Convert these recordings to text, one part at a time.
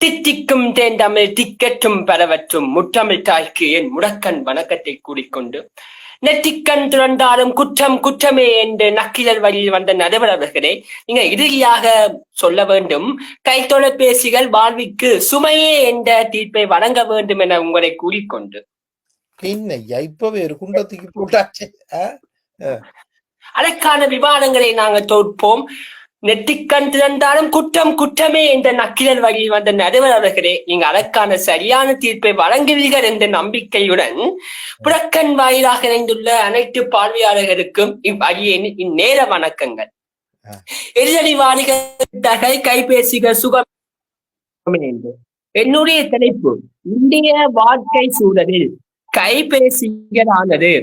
தித்திக்கும் தேந்தமிழ் திக்கற்றும் பரவற்றும் முற்றமிழ் தாய்க்கு என் முடக்கன் வணக்கத்தை கூறிக்கொண்டு நெற்றிக்கண் துறந்தாலும் குற்றம் குற்றமே என்று நக்கிலர் வழியில் வந்த நடுவரவர்களே, நீங்க இறுதியாக சொல்ல வேண்டும், கைத்தொலைபேசிகள் வாழ்விற்கு சுமையே என்ற தீர்ப்பை வழங்க வேண்டும் என உங்களை கூறிக்கொண்டு இப்பவே ஒரு குண்டத்துக்கு போட்டாச்சு. அதற்கான விவாதங்களை நாங்கள் தோற்போம். நெற்றிக்கண் திறந்தாலும் குற்றம் குற்றமே என்ற நக்கிலர் வழியில் வந்த நடுவர் அவர்களே, நீங்க அதற்கான சரியான தீர்ப்பை வழங்குவீர்கள் என்ற நம்பிக்கையுடன் புறக்கண் வாயிலாக இணைந்துள்ள அனைத்து பார்வையாளர்களுக்கும் இவ்வழியின் இந்நேர வணக்கங்கள். எதிரடிவாதிகள் கைபேசிகள் சுகம். என்னுடைய தலைப்பு இந்திய வாழ்க்கை சூழலில் கைபேசிகளானது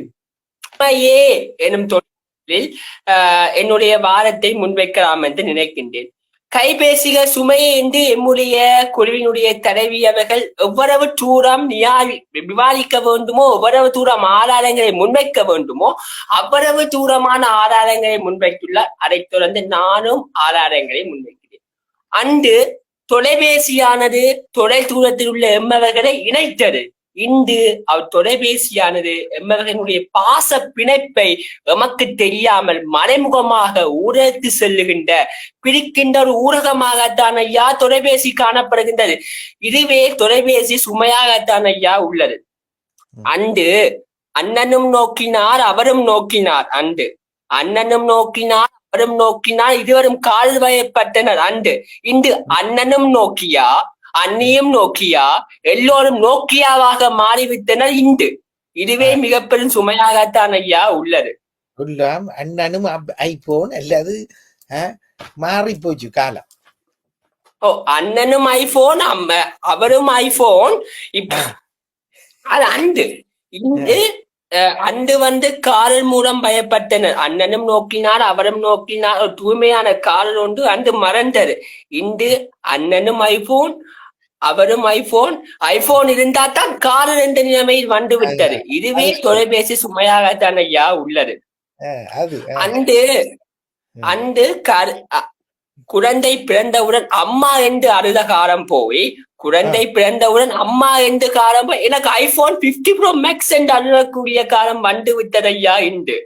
எனும் என்னுடைய வாதத்தை முன்வைக்கலாம் என்று நினைக்கின்றேன். கைபேசிகள் சுமையே என்று எம்முடைய குழுவினுடைய தலைவி அவர்கள் எவ்வளவு தூரம் விவாதிக்க வேண்டுமோ, எவ்வளவு தூரம் ஆதாரங்களை முன்வைக்க வேண்டுமோ அவ்வளவு தூரமான ஆதாரங்களை முன்வைத்துள்ளார். அதைத் தொடர்ந்து நானும் ஆதாரங்களை முன்வைக்கிறேன். அன்று தொலைபேசியானது தொலை தூரத்தில் உள்ள எம்மவர்களை இணைத்தது. இன்று அவர் தொலைபேசியானது எம்மவர்களுடைய பாச பிணைப்பை எமக்கு தெரியாமல் மறைமுகமாக ஊரகத்து செல்லுகின்ற பிரிக்கின்ற ஒரு ஊரகமாகத்தான் ஐயா தொலைபேசி காணப்படுகின்றது. இதுவே தொலைபேசி சுமையாகத்தான் ஐயா உள்ளது. அன்று அண்ணனும் நோக்கினார் அவரும் நோக்கினார். அன்று அண்ணனும் நோக்கினார் அவரும் நோக்கினார், இருவரும் கால் வயப்பட்டனர். அன்று இன்று அண்ணனும் நோக்கியா அன்னியும் நோக்கியா எல்லோரும் நோக்கியாவாக மாறிவிட்டனர். இன்று இதுவே மிக பெரும் சுமையாகத்தான் ஐயா உள்ளது. அண்ணனும் ஐபோன் அல்லது மாறி போச்சு காலம். அண்ணனும் ஐபோன் அவரும் ஐபோன். இப்ப அது அன்று இன்று அன்று காதல் மூலம் பயப்பட்டனர். அண்ணனும் நோக்கினார் அவரும் நோக்கினார். ஒரு தூய்மையான காதல் ஒன்று அன்று மறந்தது. இன்று அண்ணனும் ஐபோன் அவரும் ஐபோன். ஐபோன் இருந்தா தான் காதல் என்ற நிலைமையில் வந்து விட்டது. இதுவே தொலைபேசி சுமையாகத்தான் ஐயா உள்ளது. அன்று குழந்தை பிறந்தவுடன் அம்மா என்று அழுத காலம் போய் குழந்தை பிறந்தவுடன் அம்மா என்று காலம் போய் எனக்கு ஐபோன் 50 Pro Max என்று அழுகக்கூடிய காலம் வந்து விட்டது ஐயா. இன்று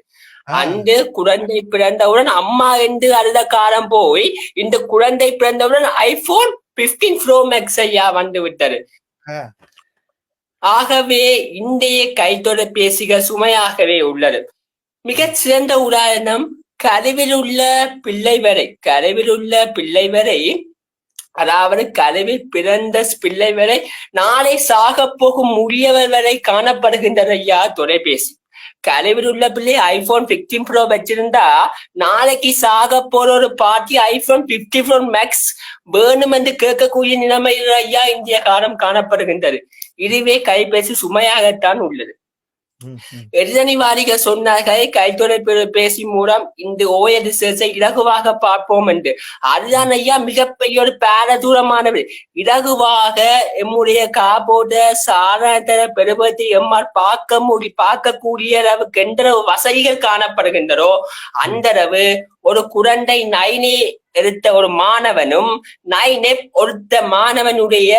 அன்று குழந்தை பிறந்தவுடன் அம்மா என்று அழுத காலம் போய் இந்த குழந்தை பிறந்தவுடன் ஐபோன் 15 Pro Max ஐயா வந்து விட்டது. ஆகவே இன்றைய கைத்தொலைபேசிகள் சுமையாகவே உள்ளது. மிகச் சிறந்த உதாரணம், கருவில் உள்ள பிள்ளை வரை அதாவது கருவில் பிறந்த பிள்ளை வரை நாளை சாக போகும் முதியவர் வரை காணப்படுகின்றது ஐயா தொலைபேசி. கருவில் உள்ள பிள்ளை ஐபோன் 15 Pro வச்சிருந்தா நாளைக்கு சாக போற ஒரு பாட்டி ஐபோன் 50 Pro Max வேணும் என்று கேட்கக்கூடிய நிலைமையில் ஐயா இந்திய காலம் காணப்படுகின்றது. இதுவே கைபேசி சுமையாகத்தான் உள்ளது. எதிரணிவாதிகள் சொன்னார்கள் கைத்தொலைபேசி மூலம் இந்த ஓஎஸ்எஸ்ஐ இலகுவாக பார்ப்போம் என்று. அதுதான் ஐயா மிகப்பெரிய ஒரு பாரதூரமானது. இலகுவாக எம்முடைய காபோட சாதாரண பெருபத்தை எம்மால் பார்க்கக்கூடிய அளவுக்கு எந்த வசதிகள் காணப்படுகின்றதோ அந்த அளவு ஒரு குழந்தை நைனே எடுத்த ஒரு மாணவனும் நைனெப் ஒருத்த மாணவனுடைய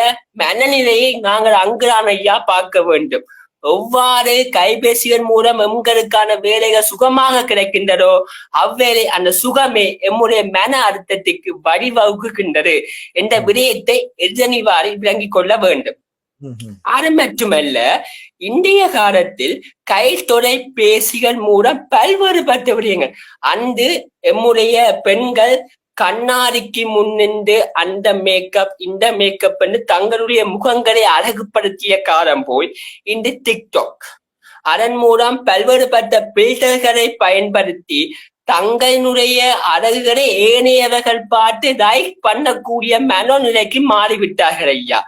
மனநிலையை நாங்கள் அங்குதான் ஐயா பார்க்க வேண்டும். எவ்வாறு கைபேசிகள் மூலம் எங்களுக்கான வேலைகள் சுகமாக கிடைக்கின்றதோ அவ்வேளை அந்த சுகமே எம்முடைய மன அழுத்தத்துக்கு வழிவகுக்கின்றது என்ற விடயத்தை எதிரணிவாரி விளங்கிக் கொள்ள வேண்டும். அது மட்டுமல்ல, இன்றைய காலத்தில் கை தொலைபேசிகள் மூலம் பல்வேறுபட்ட விடயங்கள். அன்று எம்முடைய பெண்கள் கண்ணாடிக்கு முன்னின்று அந்த மேக்கப் இந்த மேக்கப் என்று தங்களுடைய முகங்களை அழகுபடுத்திய காலம் போய் இந்த டிக்டாக் அதன் மூலம் பல்வேறுபட்ட பில்டர்களை பயன்படுத்தி தங்களுடைய அழகுகளை ஏனையவர்கள் பார்த்து லைக் பண்ணக்கூடிய மனோநிலைக்கு மாறிவிட்டார்கள் ஐயா.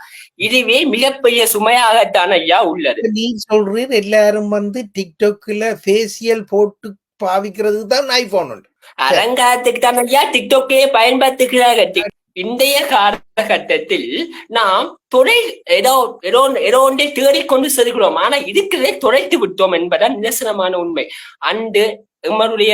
இதுவே மிகப்பெரிய சுமையாகத்தான் ஐயா உள்ளது. நீ சொல்றீர் எல்லாரும் டிக்டாக்ல ஃபேசியல் போட்டு பாவிக்கிறது தான் ஐபோன் உண்டு. அலங்காரத்துக்கு தான் ஐயா டிக்டாக்கே பயன்படுத்துகிறார்கள். இன்றைய காலகட்டத்தில் நாம் ஏதோ ஒன்றை தேடிக்கொண்டு செல்கிறோம். ஆனா இதுக்குள்ளே தொலைத்து விட்டோம் என்பதுதான் நிதர்சனமான உண்மை. அன்று எம்மனுடைய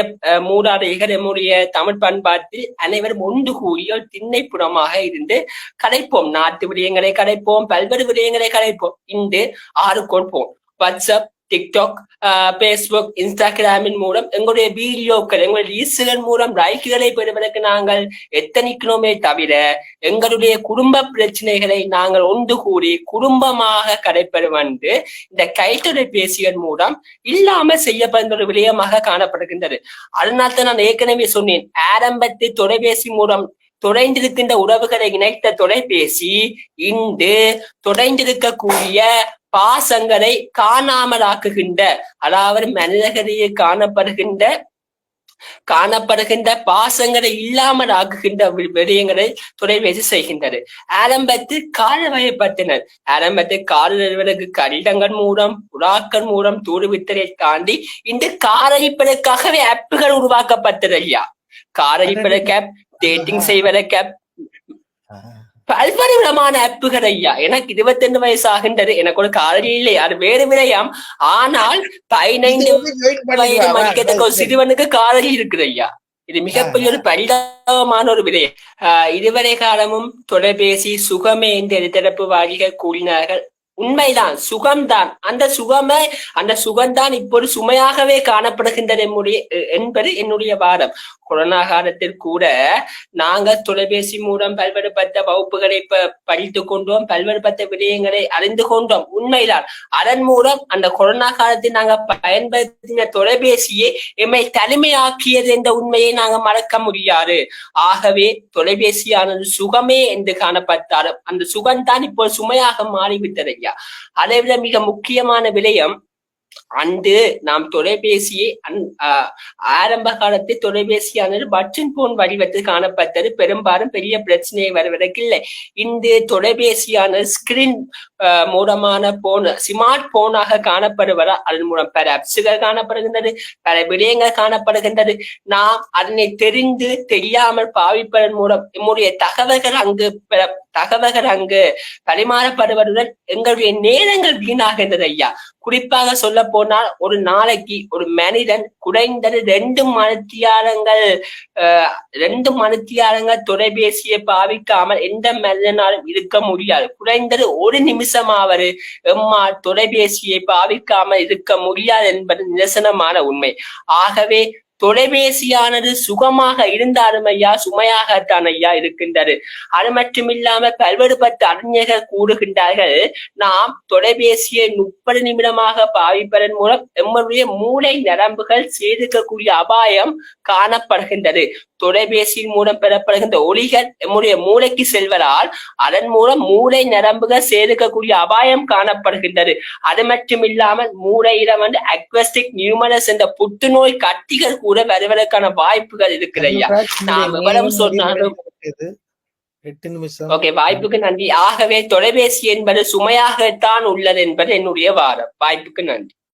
மூதாதையர்கள் எம்முடைய தமிழ் பண்பாட்டில் அனைவரும் ஒன்று கூடி ஒரு திண்ணைப்புறமாக இருந்து கலைப்போம். நாட்டு விடயங்களை கலைப்போம், பல்வேறு விடயங்களை கலைப்போம். இன்று ஆறு கொள்வோம். வாட்ஸ்அப், டிக்டாக், பேஸ்புக், இன்ஸ்டாகிராமின் மூலம் எங்களுடைய வீடியோக்கள், எங்களுடைய ரீல்ஸ்கள் மூலம் லைக்குகளை பெறுவதற்கு நாங்கள் எத்தனிக்கிறோமே தவிர எங்களுடைய குடும்ப பிரச்சனைகளை நாங்கள் ஒன்று கூடி குடும்பமாக கடைபெறும் என்று இந்த கைத்தொலைபேசிகள் மூலம் இல்லாம செய்யப்படுகின்ற ஒரு விடயமாக காணப்படுகின்றது. அதனால்தான் நான் ஏற்கனவே சொன்னேன், ஆரம்பத்தில் தொலைபேசி மூலம் தொலைந்திருக்கின்ற உறவுகளை இணைத்த தொலைபேசி இன்று தொலைந்திருக்கக்கூடிய பாசங்களை காணாமலாக்குகின்ற, அதாவது மனிதர்களிடையே காணப்படுகின்ற பாசங்களை இல்லாமல் ஆக்குகின்ற விடயங்களை தொலைபேசி செய்கின்றது. ஆரம்பத்தில் கால வயப்பட்டனர். ஆரம்பத்தில் காலவர்களுக்கு கடிதங்கள் மூலம் புறாக்கள் மூலம் தூடுவித்தலை தாண்டி இந்த காரழிப்பதற்காகவே ஆப்புகள் உருவாக்கப்பட்டது ஐயா. காரழிப்பதற்கு ஆப், டேட்டிங் செய்வதற்கு ஆப், பல்வேறு விதமான ஆப்புகள் ஐயா. எனக்கு 22 வயசு ஆகின்றது, எனக்கு ஒரு காதலி இல்லை, அது வேறு விடயம். ஆனால் 15 வயது மதிக்கத்தக்க ஒரு சிறுவனுக்கு காதலி இருக்குது ஐயா. இது மிகப்பெரிய ஒரு பரிதாபமான ஒரு விடயம். இதுவரை காலமும் தொலைபேசி சுகமே என்று எதிர்த்தரப்பு வாதிகள் கூறினார்கள். உண்மைதான், சுகம்தான். அந்த சுகம்தான் இப்போது சுமையாகவே காணப்படுகின்றது என்பது என்னுடைய வாதம். கொரோனா காலத்தில் கூட நாங்கள் தொலைபேசி மூலம் பல்வேறுபட்ட வகுப்புகளை படித்துக் கொண்டோம், பல்வேறுபட்ட விடயங்களை அறிந்து கொண்டோம். உண்மைதான். அதன் மூலம் அந்த கொரோனா காலத்தில் நாங்கள் பயன்படுத்தின தொலைபேசியை எம்மை தனிமையாக்கியது என்ற உண்மையை நாங்கள் மறக்க முடியாது. ஆகவே தொலைபேசியானது சுகமே என்று காணப்பட்டாலும் அந்த சுகம்தான் இப்போ சுமையாக மாறிவிட்டது ஐயா. அதைவிட மிக முக்கியமான விடயம், அன்று நாம் தொலைபேசியை ஆரம்ப காலத்தில் தொலைபேசியானது பட்டன் போன் வடிவத்தில் காணப்பட்டது. பெரும்பாலும் பெரிய பிரச்சனையை வருவதற்கு இல்லை. இன்று தொலைபேசியானது ஸ்கிரீன் மூலமான போன், ஸ்மார்ட் போனாக காணப்படுவதால் அதன் மூலம் பல அப்சுகள் காணப்படுகின்றது, பல விடயங்கள் காணப்படுகின்றது. நாம் அதனை தெரிந்து தெரியாமல் பாவிப்பதன் மூலம் நம்முடைய தகவல்கள் அங்கு பரிமாறப்படுவதுடன் எங்களுடைய நேரங்கள் வீணாகின்றது ஐயா. குறிப்பாக சொல்ல போனால் ஒரு நாளைக்கு ஒரு மனிதன் குறைந்தது 2 மணித்தியாலங்கள் தொலைபேசியை பாவிக்காமல் எந்த மனிதனாலும் இருக்க முடியாது. குறைந்தது 1 நிமிஷமாவது எம்மால் தொலைபேசியை பாவிக்காமல் இருக்க முடியாது என்பது நிதர்சனமான உண்மை. ஆகவே தொலைபேசியானது சுகமாக இருந்தாலும் ஐயா சுமையாகத்தான் ஐயா இருக்கின்றது. அது மட்டுமில்லாம பல்வேறுபட்ட அறிஞர்கள் கூறுகின்றார்கள், நாம் தொலைபேசியை 30 நிமிடமாக பாவிப்பதன் மூலம் எம்முடைய மூளை நரம்புகள் சேதிக்கக்கூடிய அபாயம் காணப்படுகின்றது. தொலைபேசியின் மூலம் பெறப்படுகின்ற ஒளிகள் எம்முடைய மூளைக்கு செல்வதால் அதன் மூலம் மூளை நரம்புகள் சேதிக்கக்கூடிய அபாயம் காணப்படுகின்றது. அது மட்டும் இல்லாமல் மூளையிடம் அக்வஸ்டிக் நியூமரஸ் என்ற புற்றுநோய் கட்டிகள் கூட வருவதற்கான வாய்ப்புகள் இருக்கிறையா. நாம் எவ்வளவு சொன்னாலும் ஓகே, வாய்ப்புக்கு நன்றி. ஆகவே தொலைபேசி என்பது சுமையாகத்தான் உள்ளது என்பது என்னுடைய வாதம். வாய்ப்புக்கு நன்றி.